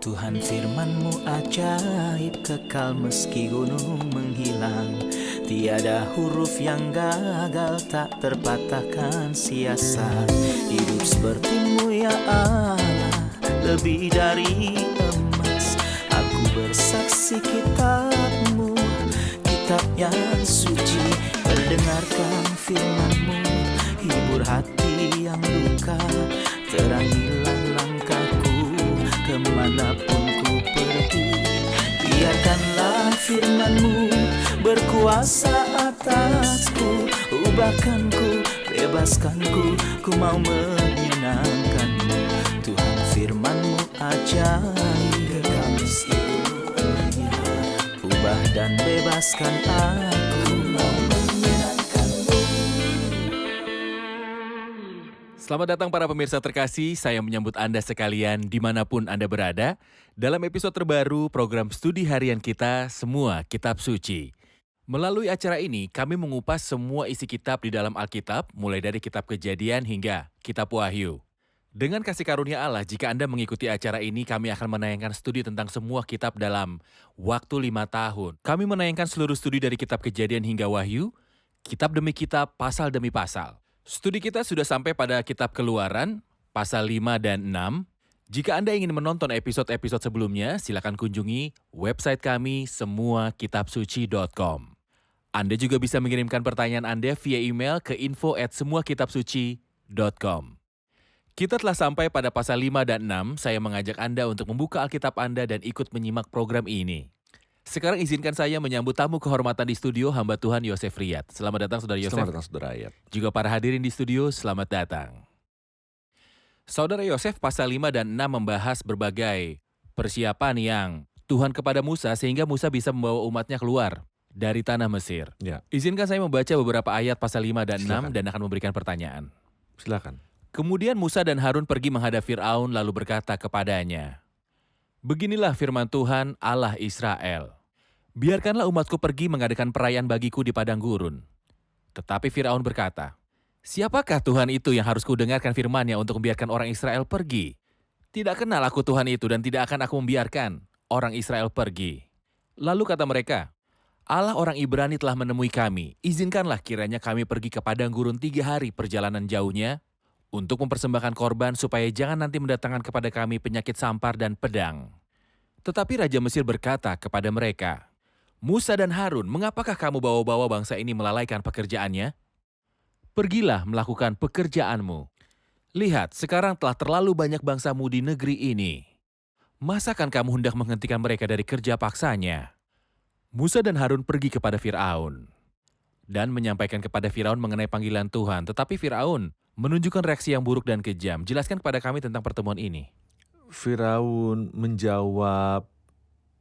Tuhan firman-Mu ajaib, kekal meski gunung menghilang. Tiada huruf yang gagal, tak terpatahkan sia-sia. Hidup seperti-Mu ya Allah, lebih dari emas. Aku bersaksi kitab-Mu, kitab yang suci. Mendengarkan firman-Mu, hibur hati yang luka. Terangilah langkahku kemanapun ku pergi. Biarkanlah firman-Mu berkuasa atasku. Ubahkanku, bebaskanku, ku mau menyenangkan-Mu. Tuhan firman-Mu ajaib, kekal meski dunia. Ubah dan bebaskan aku, mau menyenangkan-Mu. Selamat datang para pemirsa terkasih, saya menyambut Anda sekalian dimanapun Anda berada dalam episode terbaru program studi harian kita, Semua Kitab Suci. Melalui acara ini, kami mengupas semua isi kitab di dalam Alkitab, mulai dari kitab Kejadian hingga kitab Wahyu. Dengan kasih karunia Allah, jika Anda mengikuti acara ini, kami akan menayangkan studi tentang semua kitab dalam waktu 5 tahun. Kami menayangkan seluruh studi dari kitab Kejadian hingga Wahyu, kitab demi kitab, pasal demi pasal. Studi kita sudah sampai pada kitab Keluaran, pasal 5 dan 6. Jika Anda ingin menonton episode-episode sebelumnya, silakan kunjungi website kami semuakitabsuci.com. Anda juga bisa mengirimkan pertanyaan Anda via email ke info@semuakitabsuci.com. Kita telah sampai pada pasal 5 dan 6, saya mengajak Anda untuk membuka Alkitab Anda dan ikut menyimak program ini. Sekarang izinkan saya menyambut tamu kehormatan di studio, hamba Tuhan Yosef Riyad. Selamat datang Saudara Yosef. Selamat datang Saudara Riyad. Juga para hadirin di studio, selamat datang. Saudara Yosef, pasal 5 dan 6 membahas berbagai persiapan yang Tuhan kepada Musa sehingga Musa bisa membawa umatnya keluar dari tanah Mesir. Ya. Izinkan saya membaca beberapa ayat pasal 5 dan 6 Silakan. dan akan memberikan pertanyaan. Silakan. Kemudian Musa dan Harun pergi menghadap Firaun lalu berkata kepadanya, "Beginilah firman Tuhan Allah Israel. Biarkanlah umatku pergi mengadakan perayaan bagiku di padang gurun." Tetapi Firaun berkata, "Siapakah Tuhan itu yang harus kudengarkan firman-Nya untuk membiarkan orang Israel pergi? Tidak kenal aku Tuhan itu dan tidak akan aku membiarkan orang Israel pergi." Lalu kata mereka, "Allah orang Ibrani telah menemui kami. Izinkanlah kiranya kami pergi ke padang gurun 3 hari perjalanan jauhnya untuk mempersembahkan korban supaya jangan nanti mendatangkan kepada kami penyakit sampar dan pedang." Tetapi Raja Mesir berkata kepada mereka, "Musa dan Harun, mengapakah kamu bawa-bawa bangsa ini melalaikan pekerjaannya? Pergilah melakukan pekerjaanmu. Lihat, sekarang telah terlalu banyak bangsamu di negeri ini. Masakan kamu hendak menghentikan mereka dari kerja paksanya?" Musa dan Harun pergi kepada Firaun dan menyampaikan kepada Firaun mengenai panggilan Tuhan. Tetapi Firaun menunjukkan reaksi yang buruk dan kejam. Jelaskan kepada kami tentang pertemuan ini. Firaun menjawab,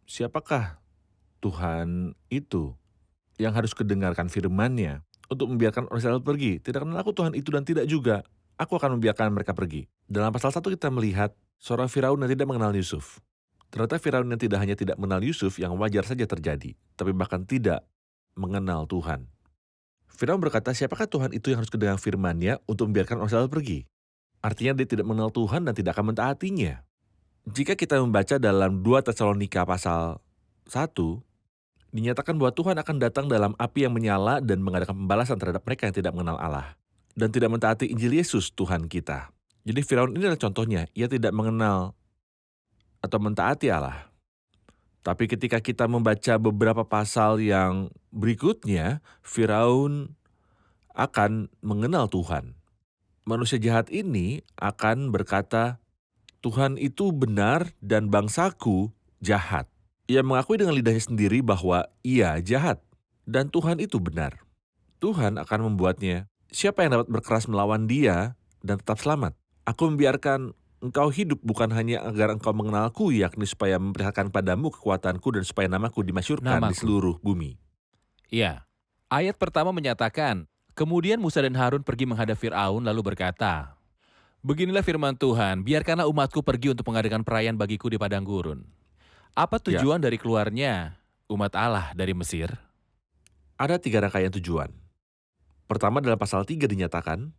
"Siapakah Tuhan itu yang harus kedengarkan firman-Nya untuk membiarkan orang Israel pergi? Tidak kenal aku Tuhan itu dan tidak juga aku akan membiarkan mereka pergi." Dalam pasal 1 kita melihat seorang Firaun yang tidak mengenal Yusuf. Ternyata Firaun yang tidak hanya tidak mengenal Yusuf yang wajar saja terjadi, tapi bahkan tidak mengenal Tuhan. Firaun berkata, siapakah Tuhan itu yang harus kedengar firman-Nya untuk membiarkan orang Israel pergi? Artinya dia tidak mengenal Tuhan dan tidak akan mentaatinya. Jika kita membaca dalam 2 Tesalonika pasal 1, dinyatakan bahwa Tuhan akan datang dalam api yang menyala dan mengadakan pembalasan terhadap mereka yang tidak mengenal Allah dan tidak mentaati Injil Yesus Tuhan kita. Jadi Firaun ini adalah contohnya, ia tidak mengenal atau mentaati Allah. Tapi ketika kita membaca beberapa pasal yang berikutnya, Firaun akan mengenal Tuhan. Manusia jahat ini akan berkata, "Tuhan itu benar dan bangsaku jahat." Ia mengakui dengan lidahnya sendiri bahwa ia jahat dan Tuhan itu benar. Tuhan akan membuatnya, siapa yang dapat berkeras melawan dia dan tetap selamat? Aku membiarkan engkau hidup bukan hanya agar engkau mengenalku, yakni supaya memperlihatkan padamu kekuatanku dan supaya namaku dimasyhurkan di seluruh bumi. Iya, ayat pertama menyatakan, kemudian Musa dan Harun pergi menghadap Firaun lalu berkata, "Beginilah firman Tuhan, biarkanlah umatku pergi untuk mengadakan perayaan bagiku di padang gurun." Apa tujuan dari keluarnya umat Allah dari Mesir? Ada 3 rangkaian tujuan. Pertama dalam pasal 3 dinyatakan,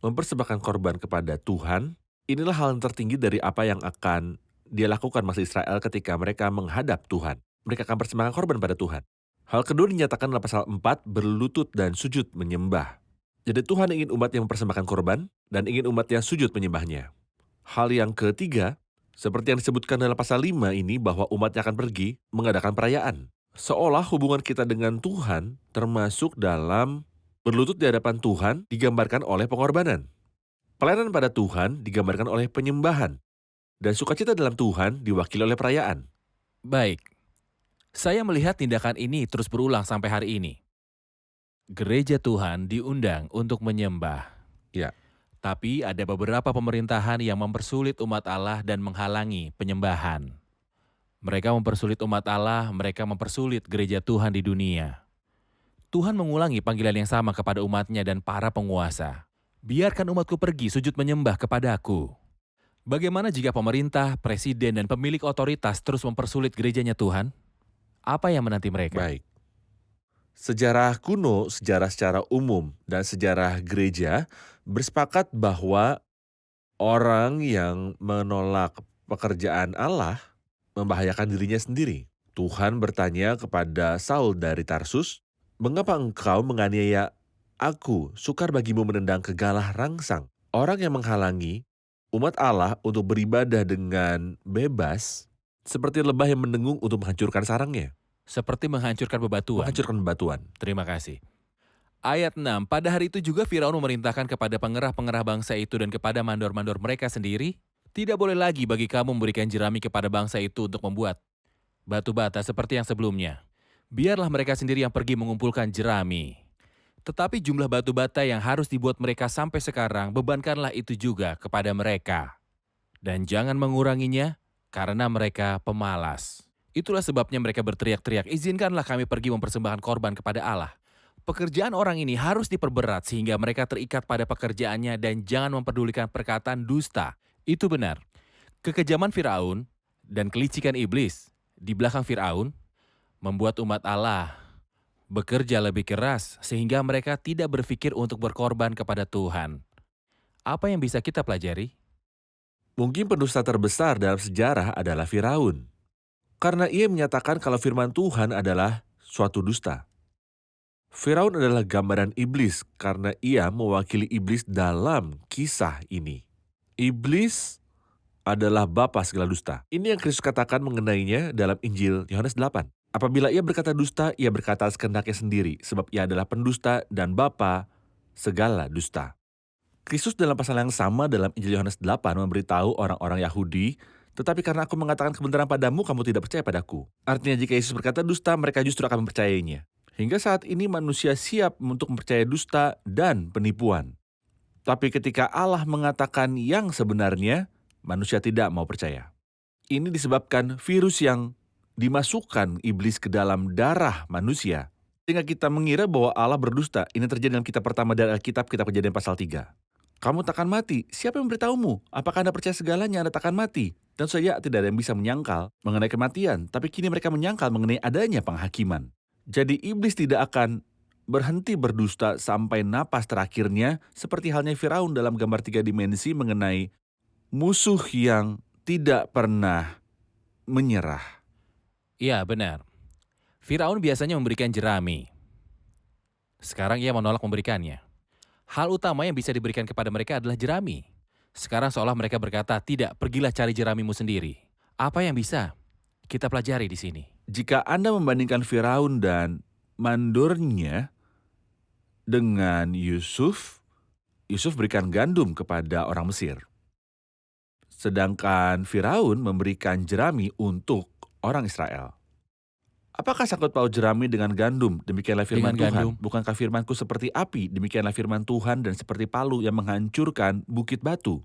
mempersembahkan korban kepada Tuhan, inilah hal yang tertinggi dari apa yang akan dia lakukan bangsa Israel ketika mereka menghadap Tuhan. Mereka akan persembahkan korban pada Tuhan. Hal kedua dinyatakan dalam pasal 4, berlutut dan sujud menyembah. Jadi Tuhan ingin umat yang mempersembahkan korban dan ingin umat yang sujud menyembahnya. Hal yang ketiga, seperti yang disebutkan dalam pasal 5 ini, bahwa umatnya akan pergi mengadakan perayaan. Seolah hubungan kita dengan Tuhan termasuk dalam berlutut di hadapan Tuhan digambarkan oleh pengorbanan. Pelayanan pada Tuhan digambarkan oleh penyembahan. Dan sukacita dalam Tuhan diwakili oleh perayaan. Baik, saya melihat tindakan ini terus berulang sampai hari ini. Gereja Tuhan diundang untuk menyembah. Ya. Tapi ada beberapa pemerintahan yang mempersulit umat Allah dan menghalangi penyembahan. Mereka mempersulit umat Allah, mereka mempersulit gereja Tuhan di dunia. Tuhan mengulangi panggilan yang sama kepada umatnya dan para penguasa. Biarkan umatku pergi sujud menyembah kepadaku. Bagaimana jika pemerintah, presiden, dan pemilik otoritas terus mempersulit gerejanya Tuhan? Apa yang menanti mereka? Baik. Sejarah kuno, sejarah secara umum, dan sejarah gereja bersepakat bahwa orang yang menolak pekerjaan Allah membahayakan dirinya sendiri. Tuhan bertanya kepada Saul dari Tarsus, "Mengapa engkau menganiaya aku? Sukar bagimu menendang ke galah rangsang." Orang yang menghalangi umat Allah untuk beribadah dengan bebas seperti lebah yang mendengung untuk menghancurkan sarangnya. Seperti menghancurkan bebatuan. Menghancurkan bebatuan. Terima kasih. Ayat 6, pada hari itu juga Firaun memerintahkan kepada pengerah-pengerah bangsa itu dan kepada mandor-mandor mereka sendiri, tidak boleh lagi bagi kamu memberikan jerami kepada bangsa itu untuk membuat batu bata seperti yang sebelumnya. Biarlah mereka sendiri yang pergi mengumpulkan jerami. Tetapi jumlah batu bata yang harus dibuat mereka sampai sekarang, bebankanlah itu juga kepada mereka. Dan jangan menguranginya, karena mereka pemalas. Itulah sebabnya mereka berteriak-teriak, izinkanlah kami pergi mempersembahkan korban kepada Allah. Pekerjaan orang ini harus diperberat sehingga mereka terikat pada pekerjaannya dan jangan memperdulikan perkataan dusta. Itu benar. Kekejaman Firaun dan kelicikan iblis di belakang Firaun membuat umat Allah bekerja lebih keras sehingga mereka tidak berpikir untuk berkorban kepada Tuhan. Apa yang bisa kita pelajari? Mungkin pendusta terbesar dalam sejarah adalah Firaun. Karena ia menyatakan kalau firman Tuhan adalah suatu dusta. Firaun adalah gambaran iblis karena ia mewakili iblis dalam kisah ini. Iblis adalah bapa segala dusta. Ini yang Kristus katakan mengenainya dalam Injil Yohanes 8. Apabila ia berkata dusta, ia berkata atas kehendaknya sendiri, sebab ia adalah pendusta dan bapa segala dusta. Kristus dalam pasal yang sama dalam Injil Yohanes 8 memberitahu orang-orang Yahudi, tetapi karena aku mengatakan kebenaran padamu, kamu tidak percaya padaku. Artinya jika Yesus berkata dusta, mereka justru akan mempercayainya. Hingga saat ini manusia siap untuk mempercayai dusta dan penipuan. Tapi ketika Allah mengatakan yang sebenarnya, manusia tidak mau percaya. Ini disebabkan virus yang dimasukkan iblis ke dalam darah manusia. Sehingga kita mengira bahwa Allah berdusta. Ini terjadi dalam kitab pertama dari Alkitab, kitab Kejadian pasal 3. Kamu takkan mati. Siapa yang memberitahumu? Apakah Anda percaya segalanya Anda takkan mati? Tentu saja tidak ada yang bisa menyangkal mengenai kematian, tapi kini mereka menyangkal mengenai adanya penghakiman. Jadi iblis tidak akan berhenti berdusta sampai napas terakhirnya, seperti halnya Firaun dalam gambar 3 dimensi mengenai musuh yang tidak pernah menyerah. Ya, benar. Firaun biasanya memberikan jerami. Sekarang ia menolak memberikannya. Hal utama yang bisa diberikan kepada mereka adalah jerami. Sekarang seolah mereka berkata, tidak, pergilah cari jeramimu sendiri. Apa yang bisa kita pelajari di sini? Jika Anda membandingkan Firaun dan mandornya dengan Yusuf, Yusuf berikan gandum kepada orang Mesir. Sedangkan Firaun memberikan jerami untuk orang Israel. Apakah sangkut paut jerami dengan gandum? Demikianlah firman Dengan Tuhan. gandum. Bukankah firmanku seperti api? Demikianlah firman Tuhan dan seperti palu yang menghancurkan bukit batu.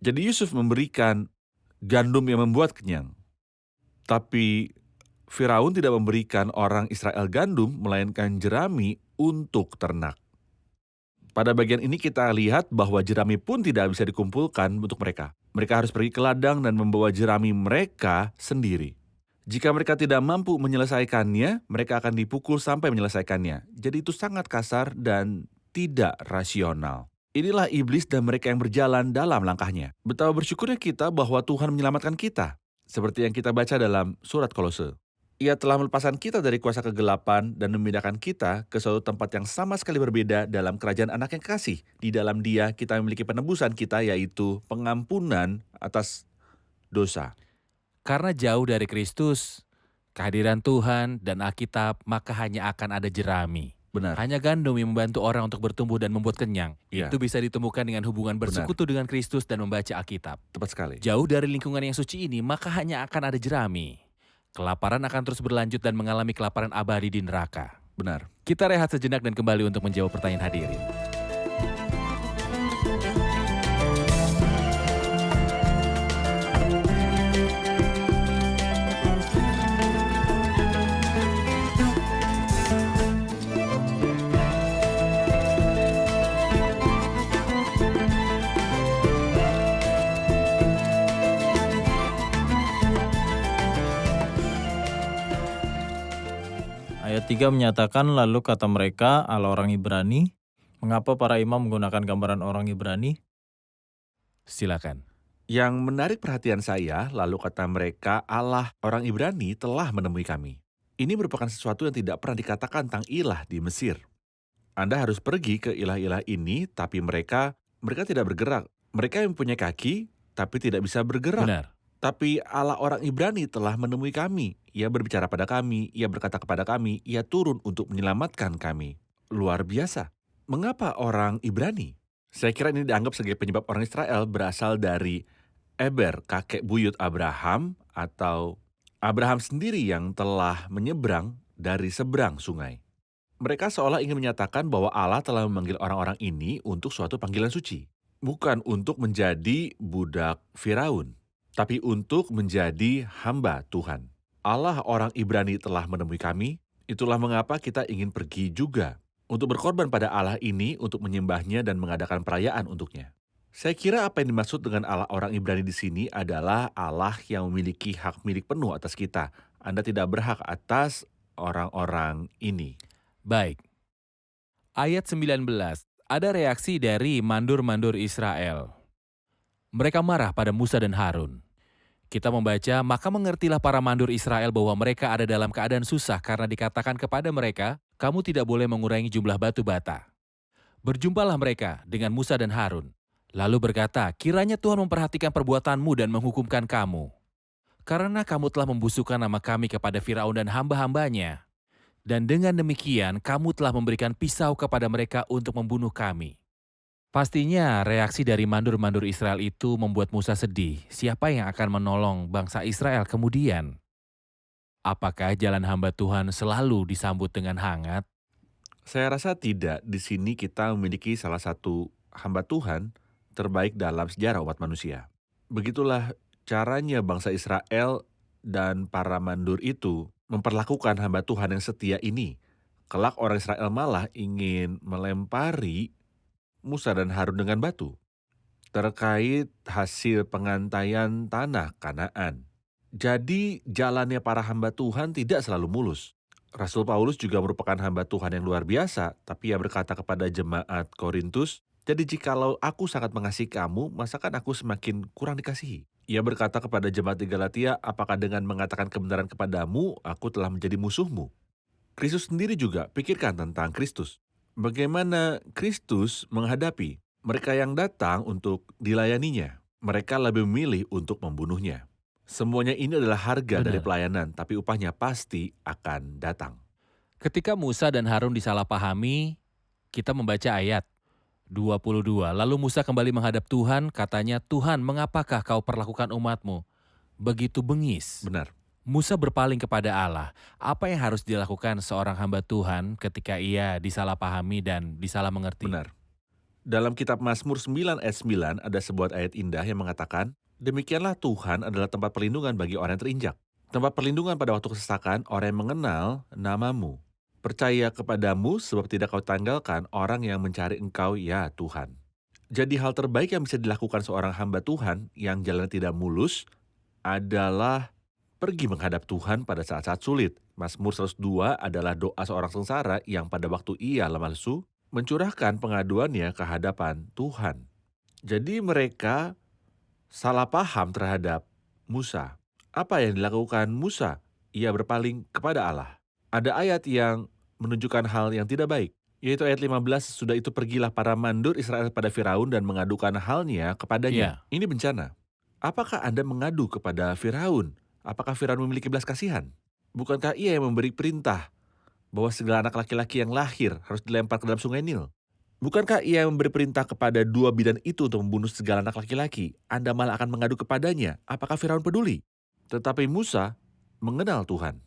Jadi Yusuf memberikan gandum yang membuat kenyang. Tapi Firaun tidak memberikan orang Israel gandum, melainkan jerami untuk ternak. Pada bagian ini kita lihat bahwa jerami pun tidak bisa dikumpulkan untuk mereka. Mereka harus pergi ke ladang dan membawa jerami mereka sendiri. Jika mereka tidak mampu menyelesaikannya, mereka akan dipukul sampai menyelesaikannya. Jadi itu sangat kasar dan tidak rasional. Inilah iblis dan mereka yang berjalan dalam langkahnya. Betapa bersyukurnya kita bahwa Tuhan menyelamatkan kita. Seperti yang kita baca dalam surat Kolose. Ia telah melepaskan kita dari kuasa kegelapan dan memindahkan kita ke suatu tempat yang sama sekali berbeda dalam kerajaan anak yang kasih. Di dalam Dia kita memiliki penebusan kita, yaitu pengampunan atas dosa. Karena jauh dari Kristus, kehadiran Tuhan dan Alkitab, maka hanya akan ada jerami. Benar. Hanya gandum yang membantu orang untuk bertumbuh dan membuat kenyang. Iya. Itu bisa ditemukan dengan hubungan bersekutu dengan Kristus dan membaca Alkitab. Tepat sekali. Jauh dari lingkungan yang suci ini, maka hanya akan ada jerami. Kelaparan akan terus berlanjut dan mengalami kelaparan abadi di neraka. Benar. Kita rehat sejenak dan kembali untuk menjawab pertanyaan hadirin. Ayat 3 menyatakan, lalu kata mereka, Allah orang Ibrani. Mengapa para imam menggunakan gambaran orang Ibrani? Silakan. Yang menarik perhatian saya, lalu kata mereka, Allah orang Ibrani telah menemui kami. Ini merupakan sesuatu yang tidak pernah dikatakan tentang ilah di Mesir. Anda harus pergi ke ilah-ilah ini, tapi mereka tidak bergerak. Mereka yang mempunyai kaki, tapi tidak bisa bergerak. Benar. Tapi Allah orang Ibrani telah menemui kami. Ia berbicara pada kami, ia berkata kepada kami, ia turun untuk menyelamatkan kami. Luar biasa. Mengapa orang Ibrani? Saya kira ini dianggap sebagai penyebab orang Israel berasal dari Eber, kakek buyut Abraham, atau Abraham sendiri yang telah menyeberang dari seberang sungai. Mereka seolah ingin menyatakan bahwa Allah telah memanggil orang-orang ini untuk suatu panggilan suci. Bukan untuk menjadi budak Firaun, tapi untuk menjadi hamba Tuhan. Allah orang Ibrani telah menemui kami, itulah mengapa kita ingin pergi juga untuk berkorban pada Allah ini untuk menyembahnya dan mengadakan perayaan untuknya. Saya kira apa yang dimaksud dengan Allah orang Ibrani di sini adalah Allah yang memiliki hak milik penuh atas kita. Anda tidak berhak atas orang-orang ini. Baik. Ayat 19. Ada reaksi dari mandur-mandur Israel. Mereka marah pada Musa dan Harun. Kita membaca, maka mengertilah para mandur Israel bahwa mereka ada dalam keadaan susah karena dikatakan kepada mereka, kamu tidak boleh mengurangi jumlah batu bata. Berjumpalah mereka dengan Musa dan Harun. Lalu berkata, kiranya Tuhan memperhatikan perbuatanmu dan menghukumkan kamu. Karena kamu telah membusukkan nama kami kepada Firaun dan hamba-hambanya. Dan dengan demikian, kamu telah memberikan pisau kepada mereka untuk membunuh kami. Pastinya reaksi dari mandur-mandur Israel itu membuat Musa sedih. Siapa yang akan menolong bangsa Israel kemudian? Apakah jalan hamba Tuhan selalu disambut dengan hangat? Saya rasa tidak. Di sini kita memiliki salah satu hamba Tuhan terbaik dalam sejarah umat manusia. Begitulah caranya bangsa Israel dan para mandur itu memperlakukan hamba Tuhan yang setia ini. Kelak orang Israel malah ingin melempari Musa dan Harun dengan batu terkait hasil pengantaian tanah Kanaan. Jadi jalannya para hamba Tuhan tidak selalu mulus. Rasul Paulus juga merupakan hamba Tuhan yang luar biasa, tapi ia berkata kepada jemaat Korintus, jadi jikalau aku sangat mengasihi kamu, masakan aku semakin kurang dikasihi? Ia berkata kepada jemaat di Galatia, apakah dengan mengatakan kebenaran kepadamu, aku telah menjadi musuhmu? Kristus sendiri juga pikirkan tentang Kristus. Bagaimana Kristus menghadapi mereka yang datang untuk dilayaninya. Mereka lebih memilih untuk membunuhnya. Semuanya ini adalah harga dari pelayanan, tapi upahnya pasti akan datang. Ketika Musa dan Harun disalahpahami, kita membaca ayat 22. Lalu Musa kembali menghadap Tuhan, katanya, Tuhan, mengapakah kau perlakukan umatmu begitu bengis? Benar. Musa berpaling kepada Allah. Apa yang harus dilakukan seorang hamba Tuhan ketika ia disalahpahami dan disalah mengerti? Benar. Dalam kitab Mazmur 9 ayat 9 ada sebuah ayat indah yang mengatakan, demikianlah Tuhan adalah tempat perlindungan bagi orang yang terinjak. Tempat perlindungan pada waktu kesesakan orang yang mengenal namamu. Percaya kepadamu sebab tidak kau tanggalkan orang yang mencari engkau ya Tuhan. Jadi hal terbaik yang bisa dilakukan seorang hamba Tuhan yang jalannya tidak mulus adalah pergi menghadap Tuhan pada saat-saat sulit. Mazmur 102 adalah doa seorang sengsara yang pada waktu ia lemah lesu mencurahkan pengaduannya ke hadapan Tuhan. Jadi mereka salah paham terhadap Musa. Apa yang dilakukan Musa? Ia berpaling kepada Allah. Ada ayat yang menunjukkan hal yang tidak baik, yaitu ayat 15, sudah itu pergilah para mandur Israel pada Firaun dan mengadukan halnya kepadanya. Iya. Ini bencana. Apakah Anda mengadu kepada Firaun? Apakah Firaun memiliki belas kasihan? Bukankah ia yang memberi perintah bahwa segala anak laki-laki yang lahir harus dilempar ke dalam sungai Nil? Bukankah ia yang memberi perintah kepada dua bidan itu untuk membunuh segala anak laki-laki? Anda malah akan mengadu kepadanya. Apakah Firaun peduli? Tetapi Musa mengenal Tuhan.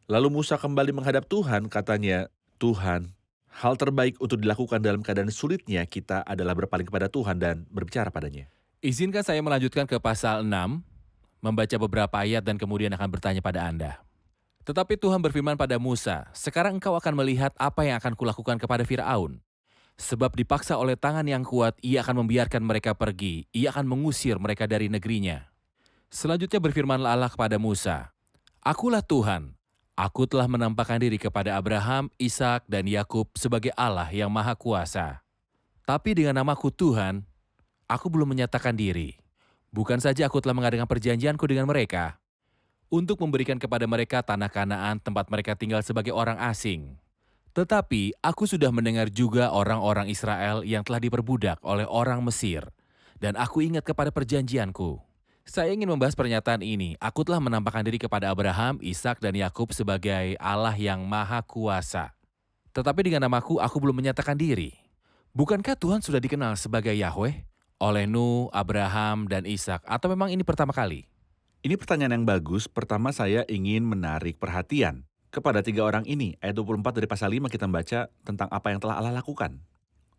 Lalu Musa kembali menghadap Tuhan, katanya, Tuhan, hal terbaik untuk dilakukan dalam keadaan sulitnya kita adalah berpaling kepada Tuhan dan berbicara padanya. Izinkan saya melanjutkan ke pasal 6, membaca beberapa ayat dan kemudian akan bertanya pada Anda. Tetapi Tuhan berfirman pada Musa, sekarang engkau akan melihat apa yang akan kulakukan kepada Firaun. Sebab dipaksa oleh tangan yang kuat, ia akan membiarkan mereka pergi. Ia akan mengusir mereka dari negerinya. Selanjutnya berfirmanlah Allah kepada Musa, Akulah Tuhan, aku telah menampakkan diri kepada Abraham, Ishak, dan Yakub sebagai Allah yang Maha Kuasa. Tapi dengan namaku Tuhan, aku belum menyatakan diri. Bukan saja aku telah mengadakan perjanjianku dengan mereka, untuk memberikan kepada mereka tanah Kanaan tempat mereka tinggal sebagai orang asing. Tetapi aku sudah mendengar juga orang-orang Israel yang telah diperbudak oleh orang Mesir, dan aku ingat kepada perjanjianku. Saya ingin membahas pernyataan ini. Aku telah menampakkan diri kepada Abraham, Ishak, dan Yakub sebagai Allah yang Maha Kuasa. Tetapi dengan namaku, aku belum menyatakan diri. Bukankah Tuhan sudah dikenal sebagai Yahweh oleh Nuh, Abraham, dan Ishak? Atau memang ini pertama kali? Ini pertanyaan yang bagus. Pertama saya ingin menarik perhatian kepada tiga orang ini. Ayat 24 dari pasal 5 kita membaca tentang apa yang telah Allah lakukan.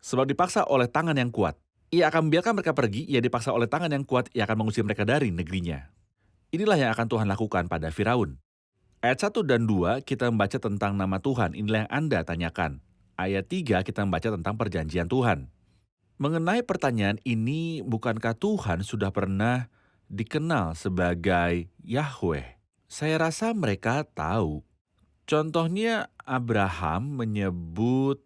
Sebab dipaksa oleh tangan yang kuat. Ia akan membiarkan mereka pergi, ia dipaksa oleh tangan yang kuat, ia akan mengusir mereka dari negerinya. Inilah yang akan Tuhan lakukan pada Firaun. Ayat 1 dan 2 kita membaca tentang nama Tuhan, inilah yang Anda tanyakan. Ayat 3 kita membaca tentang perjanjian Tuhan. Mengenai pertanyaan ini, bukankah Tuhan sudah pernah dikenal sebagai Yahweh? Saya rasa mereka tahu. Contohnya Abraham menyebut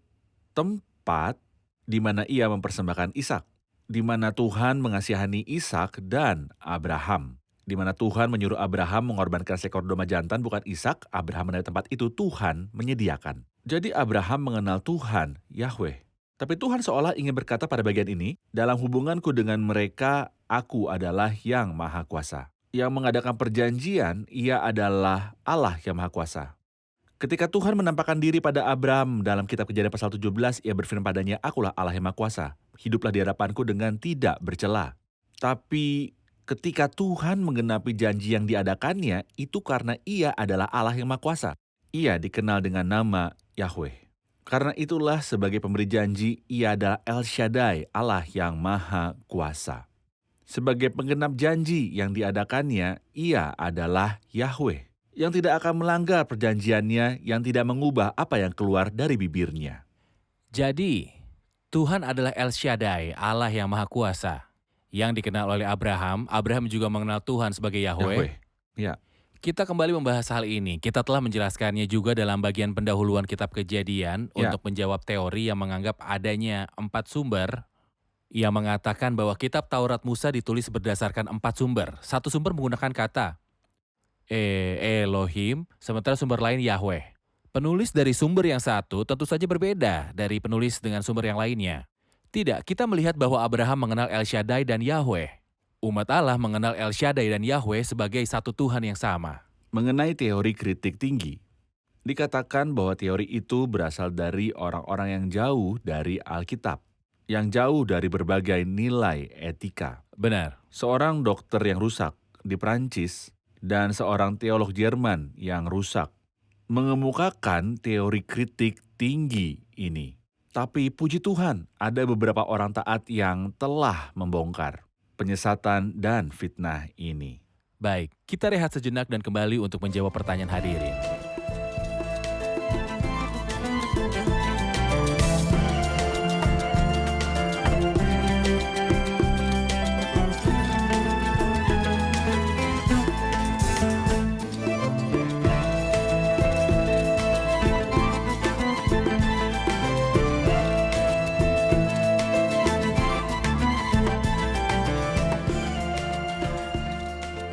tempat di mana ia mempersembahkan Ishak, di mana Tuhan mengasihani Ishak dan Abraham, di mana Tuhan menyuruh Abraham mengorbankan seekor domba jantan, bukan Ishak. Abraham mengenai tempat itu, Tuhan menyediakan. Jadi Abraham mengenal Tuhan, Yahweh. Tapi Tuhan seolah ingin berkata pada bagian ini, dalam hubunganku dengan mereka, aku adalah yang Maha Kuasa. Yang mengadakan perjanjian, ia adalah Allah yang Maha Kuasa. Ketika Tuhan menampakkan diri pada Abraham dalam kitab Kejadian pasal 17, ia berfirman padanya, akulah Allah yang Maha Kuasa. Hiduplah di hadapanku dengan tidak bercela. Tapi ketika Tuhan menggenapi janji yang diadakannya, itu karena ia adalah Allah yang Maha Kuasa. Ia dikenal dengan nama Yahweh. Karena itulah sebagai pemberi janji, ia adalah El Shaddai, Allah yang Maha Kuasa. Sebagai penggenap janji yang diadakannya, ia adalah Yahweh, yang tidak akan melanggar perjanjiannya, yang tidak mengubah apa yang keluar dari bibirnya. Jadi, Tuhan adalah El Shaddai, Allah yang Maha Kuasa, yang dikenal oleh Abraham. Abraham juga mengenal Tuhan sebagai Yahweh. Ya. Kita kembali membahas hal ini. Kita telah menjelaskannya juga dalam bagian pendahuluan kitab Kejadian untuk menjawab teori yang menganggap adanya 4 sumber, yang mengatakan bahwa kitab Taurat Musa ditulis berdasarkan 4 sumber. Satu sumber menggunakan kata Elohim, sementara sumber lain Yahweh. Penulis dari sumber yang satu tentu saja berbeda dari penulis dengan sumber yang lainnya. Tidak, kita melihat bahwa Abraham mengenal El Shaddai dan Yahweh. Umat Allah mengenal El Shaddai dan Yahweh sebagai satu Tuhan yang sama. Mengenai teori kritik tinggi, dikatakan bahwa teori itu berasal dari orang-orang yang jauh dari Alkitab, yang jauh dari berbagai nilai etika. Benar. Seorang dokter yang rusak di Prancis dan seorang teolog Jerman yang rusak mengemukakan teori kritik tinggi ini. Tapi puji Tuhan, ada beberapa orang taat yang telah membongkar penyesatan dan fitnah ini. Baik, kita rehat sejenak dan kembali untuk menjawab pertanyaan hadirin.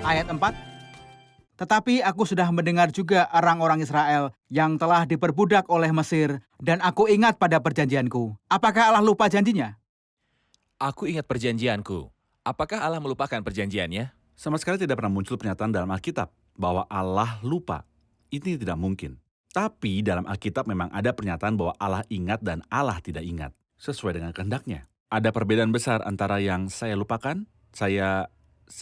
Ayat 4, Tetapi aku sudah mendengar juga orang-orang Israel yang telah diperbudak oleh Mesir, dan aku ingat pada perjanjianku. Apakah Allah lupa janjinya? Aku ingat perjanjianku. Apakah Allah melupakan perjanjiannya? Sama sekali tidak pernah muncul pernyataan dalam Alkitab bahwa Allah lupa. Ini tidak mungkin. Tapi dalam Alkitab memang ada pernyataan bahwa Allah ingat dan Allah tidak ingat, sesuai dengan kehendaknya. Ada perbedaan besar antara yang saya lupakan, saya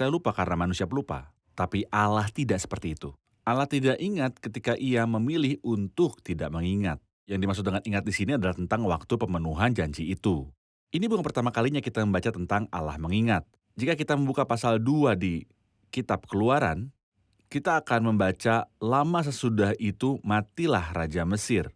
lupa karena manusia pelupa. Tapi Allah tidak seperti itu. Allah tidak ingat ketika ia memilih untuk tidak mengingat. Yang dimaksud dengan ingat di sini adalah tentang waktu pemenuhan janji itu. Ini bukan pertama kalinya kita membaca tentang Allah mengingat. Jika kita membuka pasal 2 di kitab Keluaran, kita akan membaca lama sesudah itu matilah Raja Mesir.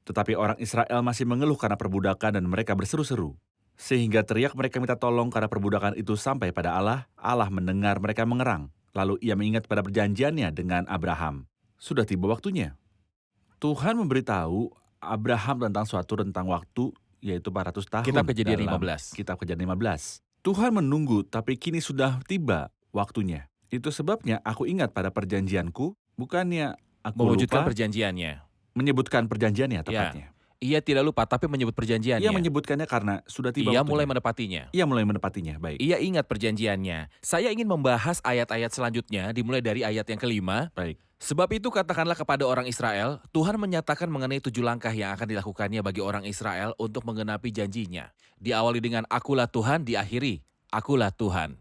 Tetapi orang Israel masih mengeluh karena perbudakan dan mereka berseru-seru. Sehingga teriak mereka minta tolong karena perbudakan itu sampai pada Allah. Allah mendengar mereka mengerang. Lalu ia mengingat pada perjanjiannya dengan Abraham. Sudah tiba waktunya. Tuhan memberitahu Abraham tentang suatu rentang waktu, yaitu 400 tahun. Kitab Kejadian dalam 15. Kitab Kejadian 15. Tuhan menunggu, tapi kini sudah tiba waktunya. Itu sebabnya aku ingat pada perjanjianku, bukannya aku Mewujudkan lupa, perjanjiannya. menyebutkan perjanjiannya tepatnya. Ia tidak lupa tapi menyebut perjanjiannya. Ia menyebutkannya karena sudah tiba Ia waktunya. mulai menepatinya. Ia mulai menepatinya, baik. Ia ingat perjanjiannya. Saya ingin membahas ayat-ayat selanjutnya dimulai dari ayat yang kelima. Baik. Sebab itu katakanlah kepada orang Israel, Tuhan menyatakan mengenai 7 langkah yang akan dilakukannya bagi orang Israel untuk menggenapi janjinya. Diawali dengan akulah Tuhan, diakhiri akulah Tuhan.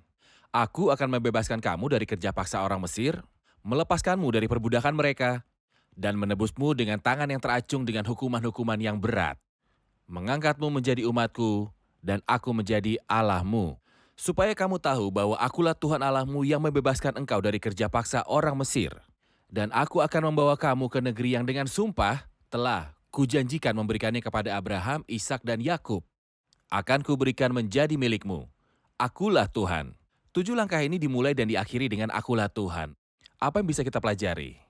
Aku akan membebaskan kamu dari kerja paksa orang Mesir, melepaskanmu dari perbudakan mereka, dan menebusmu dengan tangan yang teracung dengan hukuman-hukuman yang berat. Mengangkatmu menjadi umatku, dan aku menjadi Allahmu. Supaya kamu tahu bahwa akulah Tuhan Allahmu yang membebaskan engkau dari kerja paksa orang Mesir. Dan aku akan membawa kamu ke negeri yang dengan sumpah telah kujanjikan memberikannya kepada Abraham, Ishak dan Yakub. Akan kuberikan menjadi milikmu. Akulah Tuhan. 7 langkah ini dimulai dan diakhiri dengan akulah Tuhan. Apa yang bisa kita pelajari?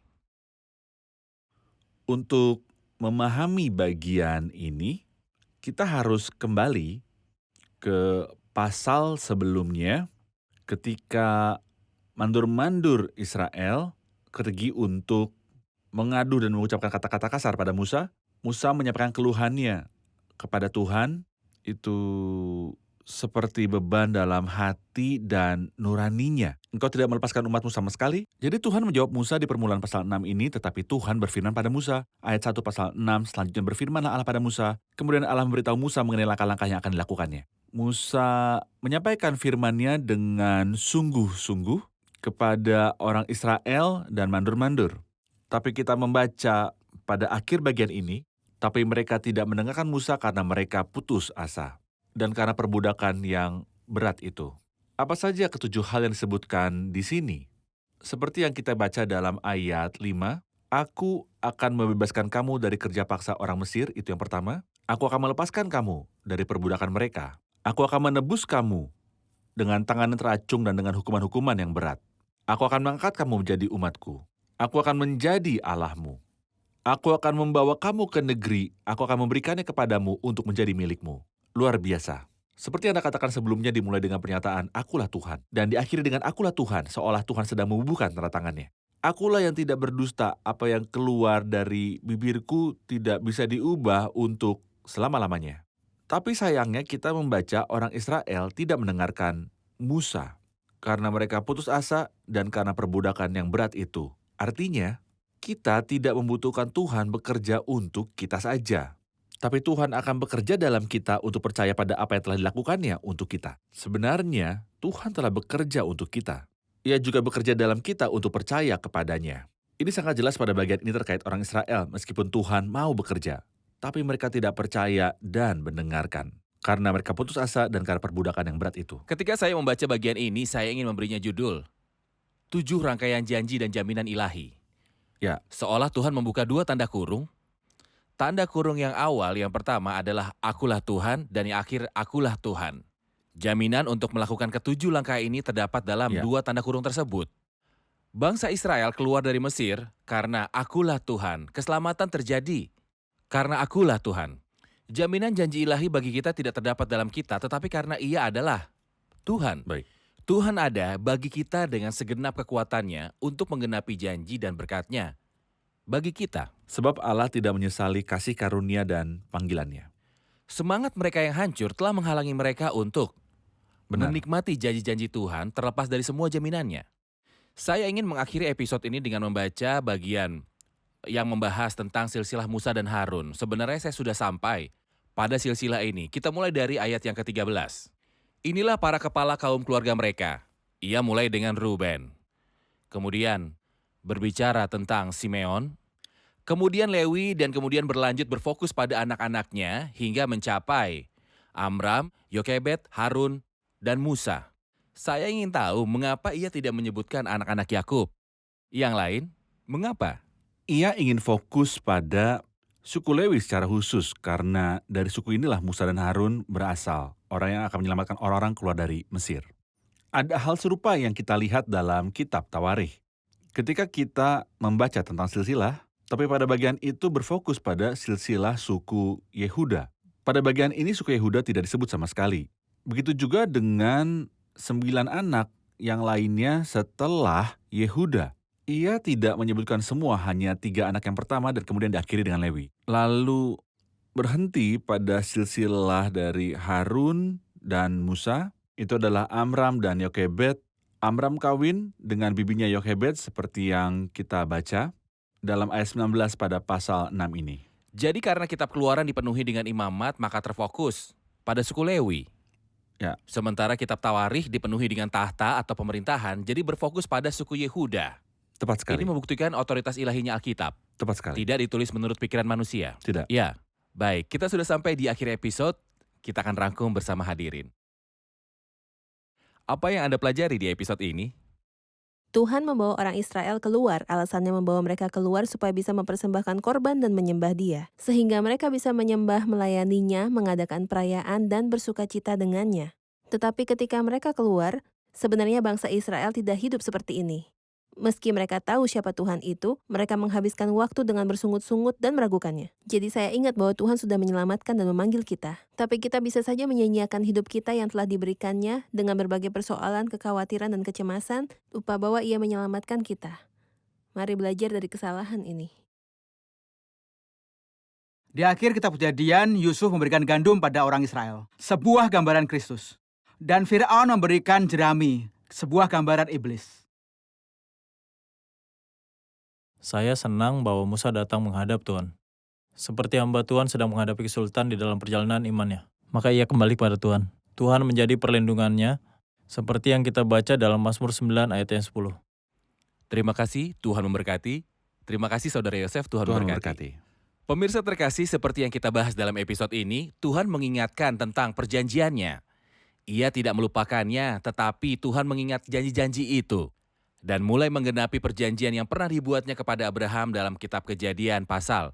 Untuk memahami bagian ini, kita harus kembali ke pasal sebelumnya ketika mandur-mandur Israel pergi untuk mengadu dan mengucapkan kata-kata kasar pada Musa. Musa menyampaikan keluhannya kepada Tuhan, itu seperti beban dalam hati dan nuraninya. Engkau tidak melepaskan umatmu sama sekali. Jadi Tuhan menjawab Musa di permulaan pasal 6 ini, tetapi Tuhan berfirman pada Musa. Ayat 1 pasal 6 selanjutnya berfirmanlah Allah pada Musa. Kemudian Allah memberitahu Musa mengenai langkah-langkah yang akan dilakukannya. Musa menyampaikan firman-Nya dengan sungguh-sungguh kepada orang Israel dan mandur-mandur. Tapi kita membaca pada akhir bagian ini, tapi mereka tidak mendengarkan Musa karena mereka putus asa. Dan karena perbudakan yang berat itu. Apa saja ketujuh hal yang disebutkan di sini? Seperti yang kita baca dalam ayat 5, aku akan membebaskan kamu dari kerja paksa orang Mesir, itu yang pertama. Aku akan melepaskan kamu dari perbudakan mereka. Aku akan menebus kamu dengan tangan yang teracung dan dengan hukuman-hukuman yang berat. Aku akan mengangkat kamu menjadi umatku. Aku akan menjadi Allahmu. Aku akan membawa kamu ke negeri, aku akan memberikannya kepadamu untuk menjadi milikmu. Luar biasa. Seperti Anda katakan sebelumnya dimulai dengan pernyataan, akulah Tuhan. Dan diakhiri dengan akulah Tuhan, seolah Tuhan sedang membubuhkan tanda tangannya. Akulah yang tidak berdusta, apa yang keluar dari bibirku tidak bisa diubah untuk selama-lamanya. Tapi sayangnya kita membaca orang Israel tidak mendengarkan Musa. Karena mereka putus asa dan karena perbudakan yang berat itu. Artinya, kita tidak membutuhkan Tuhan bekerja untuk kita saja. Tapi Tuhan akan bekerja dalam kita untuk percaya pada apa yang telah dilakukannya untuk kita. Sebenarnya, Tuhan telah bekerja untuk kita. Ia juga bekerja dalam kita untuk percaya kepadanya. Ini sangat jelas pada bagian ini terkait orang Israel, meskipun Tuhan mau bekerja. Tapi mereka tidak percaya dan mendengarkan. Karena mereka putus asa dan karena perbudakan yang berat itu. Ketika saya membaca bagian ini, saya ingin memberinya judul 7 rangkaian janji dan jaminan ilahi. Ya. Seolah Tuhan membuka 2 tanda kurung. Tanda kurung yang awal yang pertama adalah akulah Tuhan dan yang akhir akulah Tuhan. Jaminan untuk melakukan ke-7 langkah ini terdapat dalam 2 tanda kurung tersebut. Bangsa Israel keluar dari Mesir karena akulah Tuhan. Keselamatan terjadi karena akulah Tuhan. Jaminan janji ilahi bagi kita tidak terdapat dalam kita, tetapi karena Ia adalah Tuhan. Baik. Tuhan ada bagi kita dengan segenap kekuatannya untuk menggenapi janji dan berkat-Nya bagi kita. Sebab Allah tidak menyesali kasih karunia dan panggilannya. Semangat mereka yang hancur telah menghalangi mereka untuk Benar. menikmati janji-janji Tuhan terlepas dari semua jaminannya. Saya ingin mengakhiri episode ini dengan membaca bagian yang membahas tentang silsilah Musa dan Harun. Sebenarnya saya sudah sampai pada silsilah ini. Kita mulai dari ayat yang ke-13. Inilah para kepala kaum keluarga mereka. Ia mulai dengan Ruben. Kemudian berbicara tentang Simeon. Kemudian Lewi dan kemudian berlanjut berfokus pada anak-anaknya hingga mencapai Amram, Yokebed, Harun, dan Musa. Saya ingin tahu mengapa ia tidak menyebutkan anak-anak Yakub. Yang lain, mengapa? Ia ingin fokus pada suku Lewi secara khusus karena dari suku inilah Musa dan Harun berasal, orang yang akan menyelamatkan orang-orang keluar dari Mesir. Ada hal serupa yang kita lihat dalam kitab Tawarikh. Ketika kita membaca tentang silsilah, tapi pada bagian itu berfokus pada silsilah suku Yehuda. Pada bagian ini suku Yehuda tidak disebut sama sekali. Begitu juga dengan 9 anak yang lainnya setelah Yehuda. Ia tidak menyebutkan semua, hanya 3 anak yang pertama dan kemudian diakhiri dengan Lewi. Lalu berhenti pada silsilah dari Harun dan Musa, itu adalah Amram dan Yokebed. Amram kawin dengan bibinya Yokebed seperti yang kita baca dalam ayat 19 pada pasal 6 ini. Jadi karena kitab Keluaran dipenuhi dengan imamat, maka terfokus pada suku Lewi. Ya. Sementara kitab Tawarikh dipenuhi dengan tahta atau pemerintahan, jadi berfokus pada suku Yehuda. Tepat sekali. Ini membuktikan otoritas ilahinya Alkitab. Tepat sekali. Tidak ditulis menurut pikiran manusia. Tidak. Ya, baik. Kita sudah sampai di akhir episode. Kita akan rangkum bersama hadirin. Apa yang Anda pelajari di episode ini? Tuhan membawa orang Israel keluar, alasannya membawa mereka keluar supaya bisa mempersembahkan korban dan menyembah Dia. Sehingga mereka bisa menyembah, melayaninya, mengadakan perayaan, dan bersukacita dengannya. Tetapi ketika mereka keluar, sebenarnya bangsa Israel tidak hidup seperti ini. Meski mereka tahu siapa Tuhan itu, mereka menghabiskan waktu dengan bersungut-sungut dan meragukannya. Jadi saya ingat bahwa Tuhan sudah menyelamatkan dan memanggil kita. Tapi kita bisa saja menyia-nyiakan hidup kita yang telah diberikannya dengan berbagai persoalan, kekhawatiran, dan kecemasan, lupa bahwa Ia menyelamatkan kita. Mari belajar dari kesalahan ini. Di akhir kitab Kejadian, Yusuf memberikan gandum pada orang Israel, sebuah gambaran Kristus. Dan Fir'aun memberikan jerami, sebuah gambaran iblis. Saya senang bahwa Musa datang menghadap Tuhan. Seperti hamba Tuhan sedang menghadapi kesulitan di dalam perjalanan imannya. Maka ia kembali pada Tuhan. Tuhan menjadi perlindungannya, seperti yang kita baca dalam Mazmur 9 ayat yang 10. Terima kasih, Tuhan memberkati. Terima kasih Saudara Yosef, Tuhan memberkati. memberkati. Pemirsa terkasih, seperti yang kita bahas dalam episode ini, Tuhan mengingatkan tentang perjanjiannya. Ia tidak melupakannya, tetapi Tuhan mengingat janji-janji itu. Dan mulai menggenapi perjanjian yang pernah dibuatnya kepada Abraham dalam kitab Kejadian pasal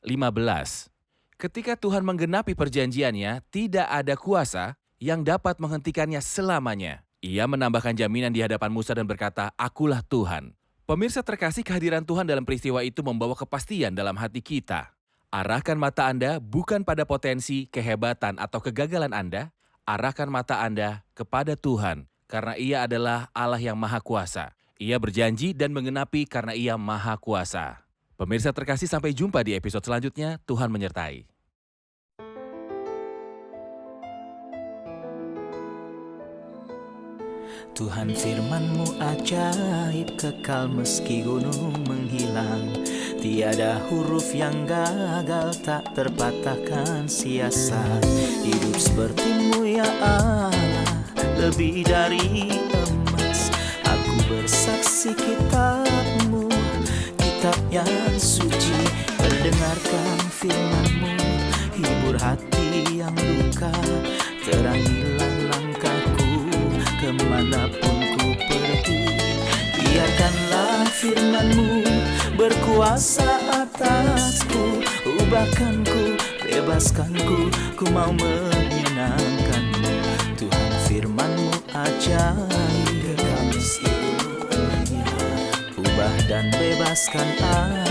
15. Ketika Tuhan menggenapi perjanjiannya, tidak ada kuasa yang dapat menghentikannya selamanya. Ia menambahkan jaminan di hadapan Musa dan berkata, "Akulah Tuhan." Pemirsa terkasih, kehadiran Tuhan dalam peristiwa itu membawa kepastian dalam hati kita. Arahkan mata Anda bukan pada potensi, kehebatan, atau kegagalan Anda. Arahkan mata Anda kepada Tuhan, karena Ia adalah Allah yang Maha Kuasa. Ia berjanji dan mengenapi karena Ia Maha Kuasa. Pemirsa terkasih, sampai jumpa di episode selanjutnya. Tuhan menyertai. Tuhan firman-Mu ajaib, kekal meski gunung menghilang. Tiada huruf yang gagal, tak terpatahkan siasat. Hidup seperti-Mu ya Allah, lebih dari emas. Aku bersaksi kitab-Mu, kitab yang suci. Mendengarkan firman-Mu, hibur hati yang luka. Terangilah langkahku, kemanapun ku pergi. Biarkanlah firman-Mu berkuasa atasku. Ubahkanku, bebaskanku, ku mau menyenangkan-Mu. Tuhan firman-Mu ajaib, ubah dan bebaskan aku.